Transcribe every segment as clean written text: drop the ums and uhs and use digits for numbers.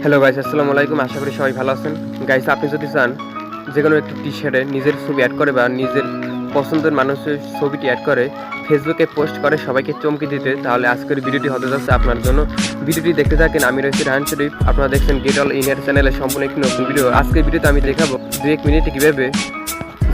Hello guys, আসসালামু আলাইকুম। আশা করি সবাই ভালো আছেন। গাইস, আপনি যদি চান যে কোনো একটি টি শার্টে নিজের ছবি অ্যাড করে বা নিজের পছন্দের মানুষের ছবিটি অ্যাড করে ফেসবুকে পোস্ট করে সবাইকে চমকে দিতে, তাহলে আজকের ভিডিওটি হতে যাচ্ছে আপনার জন্য। ভিডিওটি দেখতে থাকেন। আমি রয়েছি রাহান শরীফ। আপনারা দেখছেন গেট অল ইন্ডিয়ার চ্যানেলে সম্পূর্ণ একটি নতুন ভিডিও। আজকের ভিডিওতে আমি দেখাবো 2-1 মিনিটে কীভাবে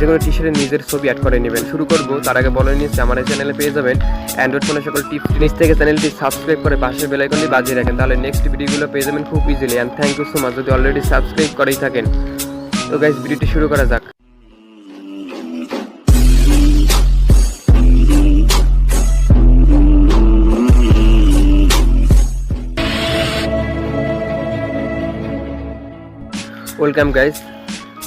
যে কোনো টি শার্টে নিজের ছবি অ্যাড করে নেবেন। শুরু করবো তার আগে বলে নিচ্ছি, আমার এই চ্যানেলে পেয়ে যাবেন অ্যান্ড্রয়েড ফোনের সকল টিপস। নিচ থেকে চ্যানেলটি সাবস্ক্রাইব করে পাশের বেল আইকনটি বাজিয়ে রাখেন, তাহলে নেক্সট ভিডিওগুলো পেয়ে যাবেন খুব easily. And thank you so much যদি অলরেডি সাবস্ক্রাইব করেই থাকেন। তো গাইস, ভিডিওটি শুরু করা যাক। ওয়েলকাম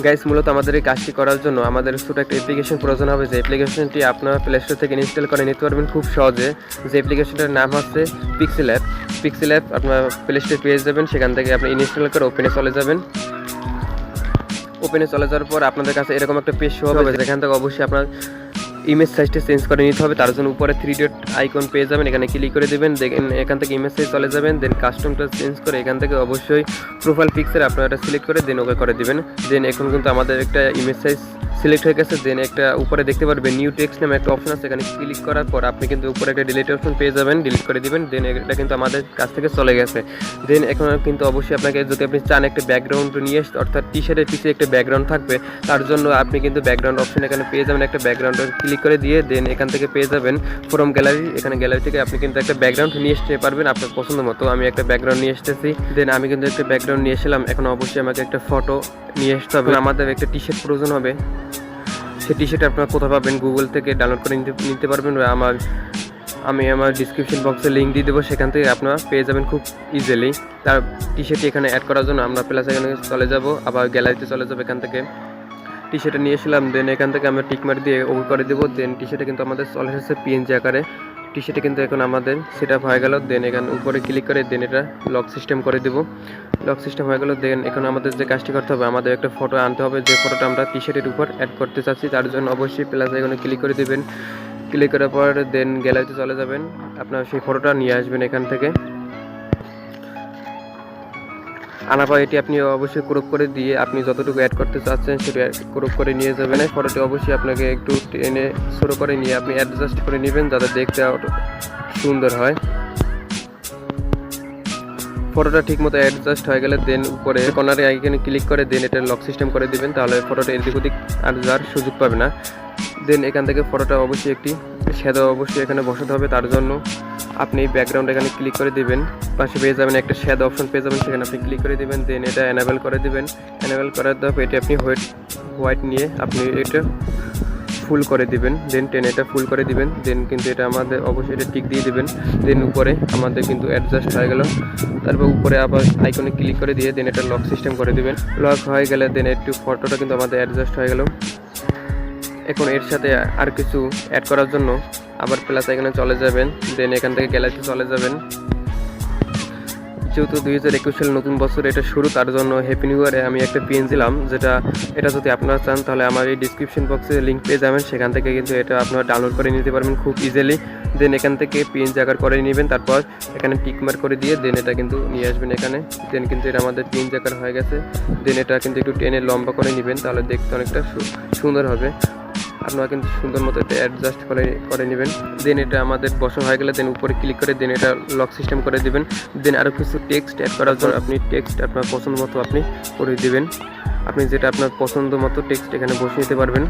গাইস, মূলত আমাদের এই কাজটি করার জন্য আমাদের ছোটো একটা অ্যাপ্লিকেশন প্রয়োজন হবে। যে অ্যাপ্লিকেশনটি আপনার প্লে স্টোর থেকে ইনস্টল করে নিতে পারবেন খুব সহজে। যে অ্যাপ্লিকেশনটার নাম হচ্ছে পিক্সেল অ্যাপ। আপনার প্লে স্টোরে পেয়ে যাবেন, সেখান থেকে আপনি ইনস্টল করে ওপেনে চলে যাবেন। ওপেনে চলে যাওয়ার পর আপনাদের কাছে এরকম একটা পেজ শো হবে, যেখান থেকে অবশ্যই আপনার ইমেজ সাইজটা চেঞ্জ করে নিতে হবে। তার জন্য উপরে 3 ডট আইকন পেয়ে যাবেন, এখানে ক্লিক করে দেবেন। দেখেন এখান থেকে ইমেজ সাইজ চলে যাবেন। দেন কাস্টমটা চেঞ্জ করে এখান থেকে অবশ্যই প্রোফাইল পিকচার আপনারা এটা সিলেক্ট করে দেন ওকে করে দিবেন। দেন এখন কিন্তু আমাদের একটা ইমেজ সাইজ সিলেক্ট হয়ে গেছে। দেন একটা উপরে দেখতে পারবেন নিউ টেক্সট নামে একটা অপশন আছে, এখানে ক্লিক করার পর আপনি কিন্তু উপরে একটা ডিলিট অপশন পেয়ে যাবেন, ডিলিট করে দিবেন। দেন এটা কিন্তু আমাদের কাছ থেকে চলে গেছে। দেন এখন কিন্তু অবশ্যই আপনাকে যদি আপনি চান একটা ব্যাকগ্রাউন্ড নিয়ে আসতে, অর্থাৎ টি শার্টের পিছিয়ে একটা ব্যাকগ্রাউন্ড থাকবে, তার জন্য আপনি কিন্তু ব্যাকগ্রাউন্ড অপশন এখানে পেয়ে যাবেন। একটা ব্যাকগ্রাউন্ড ক্লিক করে দিয়ে দেন এখান থেকে পেয়ে যাবেন ফ্রম গ্যালারি। এখানে গ্যালারি থেকে আপনি কিন্তু একটা ব্যাকগ্রাউন্ড নিয়ে আসতে পারবেন আপনার পছন্দ মতো। আমি একটা ব্যাকগ্রাউন্ড নিয়ে এসেছি। দেন আমি কিন্তু একটা ব্যাকগ্রাউন্ড নিয়ে এসেছিলাম। এখন অবশ্যই আমাকে একটা ফটো নিয়ে আসতে হবে। আমাদের একটা টি শার্ট প্রয়োজন হবে। সেই টি শার্ট আপনারা কোথাও পাবেন, গুগল থেকে ডাউনলোড করে নিতে পারবেন। আমি আমার ডিসক্রিপশন বক্সে লিঙ্ক দিয়ে দেবো, সেখান থেকে আপনারা পেয়ে যাবেন খুব ইজিলি। তার টি শার্টটি এখানে অ্যাড করার জন্য আমরা প্লাস এখানে চলে যাব, আবার গ্যালারিতে চলে যাবো। এখান থেকে টি শার্টটা নিয়ে এসেছিলাম। দেন এখান থেকে আমরা টিকমার্ক দিয়ে ওকে করে দেবো। দেন টি শার্টে কিন্তু আমাদের চলে এসেছে পিএনজি আকারে। টি শার্টে কিন্তু এখন আমাদের সেট আপ হয়ে গেল। দেন এখানে উপরে ক্লিক করে দেন এটা লক সিস্টেম করে দেবো। লক সিস্টেম হয়ে গেল। দেন এখন আমাদের যে কাজটি করতে হবে, আমাদের একটা ফটো আনতে হবে, যে ফটোটা আমরা টি শার্টের উপর অ্যাড করতে চাচ্ছি। তার জন্য অবশ্যই প্লাস এখানে ক্লিক করে দেবেন। ক্লিক করার পর দেন গ্যালারিতে চলে যাবেন, আপনার সেই ফটোটা নিয়ে আসবেন এখান থেকে। আনার পর এটি আপনি অবশ্যই ক্রপ করে দিয়ে আপনি যতটুকু অ্যাড করতে চাচ্ছেন সেটা ক্রপ করে নিয়ে যাবেন। ফটোটি অবশ্যই আপনাকে একটু টেনে শুরু করে নিয়ে আপনি অ্যাডজাস্ট করে নেবেন, যাতে দেখতে সুন্দর হয়। ফটোটা ঠিকমতো অ্যাডজাস্ট হয়ে গেলে দেন উপরে কর্নারে আইকনে ক্লিক করে দেন এটা লক সিস্টেম করে দিবেন, তাহলে ফটোটা এদিক ওদিক আর যাওয়ার সুযোগ পাবে না। দেন এখান থেকে ফটোটা অবশ্যই একটি শ্যাডো অবশ্যই এখানে বসাতে হবে। তার জন্য আপনি ব্যাকগ্রাউন্ড এখানে ক্লিক করে দিবেন, পাশে পেয়ে যাবেন একটা শ্যাডো অপশন পেয়ে যাবেন, সেখানে আপনি ক্লিক করে দিবেন। দেন এটা এনাবেল করে দিবেন। এনাবেল করার পর এটি আপনি হোয়াইট নিয়ে আপনি এটা ফুল করে দিবেন। দেন এটা ফুল করে দিবেন। দেন কিন্তু এটা আমাদের অবশ্যই এটা টিক দিয়ে দিবেন। দেন উপরে আমাদের কিন্তু অ্যাডজাস্ট হয়ে গেল। তারপর উপরে আবার আইকনে ক্লিক করে দিয়ে দেন এটা লক সিস্টেম করে দিবেন। লক হয়ে গেলে দেন একটু ফটোটা কিন্তু আমাদের অ্যাডজাস্ট হয়ে গেল। এখন এর সাথে আর কিছু অ্যাড করার জন্য আবার প্লাস এখানে চলে যাবেন। দেন এখান থেকে গ্যালারিতে চলে যাবেন। যেহেতু 2021 সাল নতুন বছর এটা শুরু, তার জন্য হ্যাপি নিউ ইয়ারে আমি একটা পিএন দিলাম, এটা যদি আপনারা চান তাহলে আমার এই ডিসক্রিপশন বক্সে লিঙ্ক পেয়ে যাবেন, সেখান থেকে কিন্তু এটা আপনারা ডাউনলোড করে নিতে পারবেন খুব ইজিলি। দেন এখান থেকে পিএনজি আকার করে নেবেন, তারপর এখানে টিকমার্ক করে দিয়ে দেন এটা কিন্তু নিয়ে আসবেন এখানে। দেন কিন্তু এটা আমাদের পিএনজি আকার হয়ে গেছে। দেন এটা কিন্তু একটু টেনে লম্বা করে নেবেন, তাহলে দেখতে অনেকটা সুন্দর হবে। আপনারা কিন্তু সুন্দর মতো এটা অ্যাডজাস্ট করে নেবেন। দেন এটা আমাদের বসা হয়ে গেলে দেন উপরে ক্লিক করে দেন এটা লক সিস্টেম করে দেবেন। দেন আরও কিছু টেক্সট অ্যাড করার জন্য আপনি টেক্সট আপনার পছন্দ মতো আপনি করে দেবেন। আপনি যেটা আপনার পছন্দ মতো টেক্সট এখানে বসে নিতে পারবেন।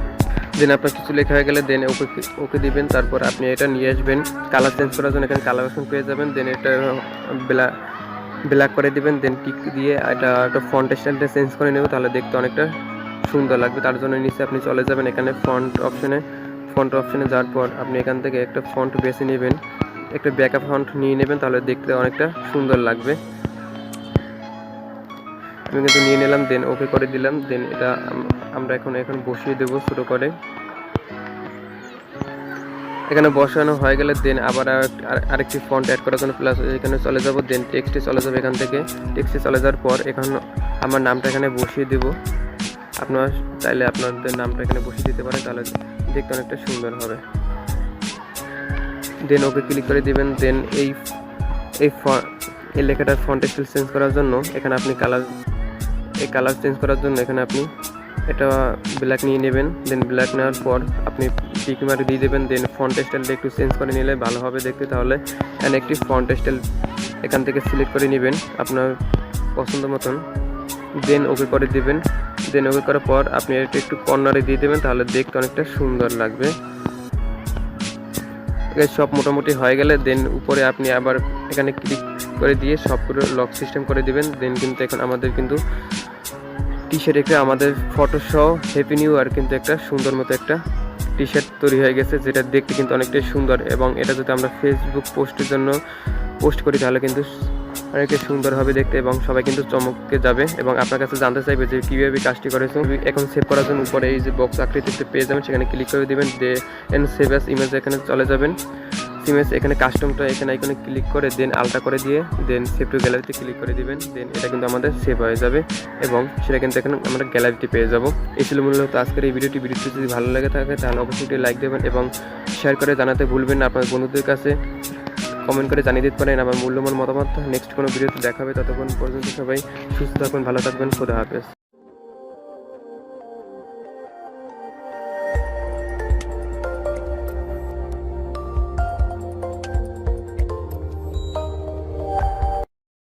দেন আপনার কিছু লেখা হয়ে গেলে দেন ওকে দিবেন। তারপর আপনি এটা নিয়ে আসবেন কালার চেঞ্জ করার জন্য, এখানে কালার অপশন পেয়ে যাবেন। দেন এটা ব্ল্যাক করে দিবেন। দেন টিক দিয়ে এটা একটা ফন্ট স্টাইলটা চেঞ্জ করে নেব, তাহলে দেখতে অনেকটা সুন্দর লাগবে। তার জন্য নিচে আপনি চলে যাবেন এখানে ফন্ট অপশনে যাওয়ার পর আপনি এখান থেকে একটা ফন্ট বেছে নেবেন, একটা ব্যাকআপ ফন্ট নিয়ে নেবেন, তাহলে দেখতে অনেকটা সুন্দর লাগবে। আমি কিন্তু নিয়ে নিলাম। দেন ওকে করে দিলাম। দেন এটা আমরা এখন বসিয়ে দেবো ছোটো করে। এখানে বসানো হয়ে গেলে দেন আবার আরেকটি ফন্ট অ্যাড করার জন্য প্লাস এখানে চলে যাব। দেন টেক্সটে চলে যাবো। এখান থেকে টেক্সটে চলে যাওয়ার পর এখন আমার নামটা এখানে বসিয়ে দেবো। আপনারা চাইলে আপনাদের নামটা এখানে বসিয়ে দিতে পারেন, তাহলে দেখতে অনেকটা সুন্দর হবে। দেন ওকে ক্লিক করে দিবেন। দেন এই লেখাটার ফন্ট স্টাইল চেঞ্জ করার জন্য এখানে আপনি কালার চেঞ্জ করার জন্য এখানে আপনি এটা ব্ল্যাক নিয়ে নেবেন। দেন ব্ল্যাক নেওয়ার পর আপনি টিক মার্ক দিয়ে দেবেন। দেন ফন্ট স্টাইলটা একটু চেঞ্জ করে নিলে ভালো হবে দেখতে। তাহলে একটি ফন্ট স্টাইল এখান থেকে সিলেক্ট করে নেবেন আপনার পছন্দ মতন। দেন ওকে করে দেবেন। দেন ওকে করার পর আপনি এটা একটু কর্নারে দিয়ে দেবেন, তাহলে দেখতে অনেকটা সুন্দর লাগবে। সব মোটামুটি হয়ে গেলে দেন উপরে আপনি আবার এখানে ক্লিক করে দিয়ে সবগুলো লক সিস্টেম করে দিবেন। দেন কিন্তু এখন আমাদের কিন্তু টি শার্ট একটা আমাদের ফটো সহ হ্যাপি নিউ ইয়ার কিন্তু একটা সুন্দর মতো একটা টি শার্ট তৈরি হয়ে গেছে, যেটা দেখতে কিন্তু অনেকটাই সুন্দর। এবং এটা যদি আমরা ফেসবুক পোস্টের জন্য পোস্ট করি তাহলে কিন্তু অনেকটাই সুন্দর হবে দেখতে এবং সবাই কিন্তু চমকে যাবে এবং আপনার কাছে জানতে চাইবে যে কীভাবে কাজটি করেছে। এখন সেভ করার জন্য উপরে এই যে বক্স আকৃতির একটা পেয়ে যাবেন, সেখানে ক্লিক করে দেবেন। দেন সেভ অ্যাজ ইমেজ এখানে চলে যাবেন। ইমেজ এখানে কাস্টমটা এখানে আইকনে ক্লিক করে দেন আলট্রা করে দিয়ে দেন সেভ টু গ্যালারিতে ক্লিক করে দিবেন। দেন এটা কিন্তু আমাদের সেভ হয়ে যাবে এবং সেটা কিন্তু এখানে আমরা গ্যালারিতে পেয়ে যাবো। এই ছিল মূলত আজকের এই ভিডিওটি যদি ভালো লাগে থাকে তাহলে অবশ্যই একটি লাইক দেবেন এবং শেয়ার করে জানাতে ভুলবেন না। আপনার বন্ধুদের কাছে কমেন্ট করে জানিয়ে দিতে পারেন আমার মূল্যবান মতামত। নেক্সট কোনো ভিডিওতে দেখা হবে, ততক্ষণ পর্যন্ত সবাই সুস্থ থাকবেন, ভালো থাকবেন, খোদা হাফেজ।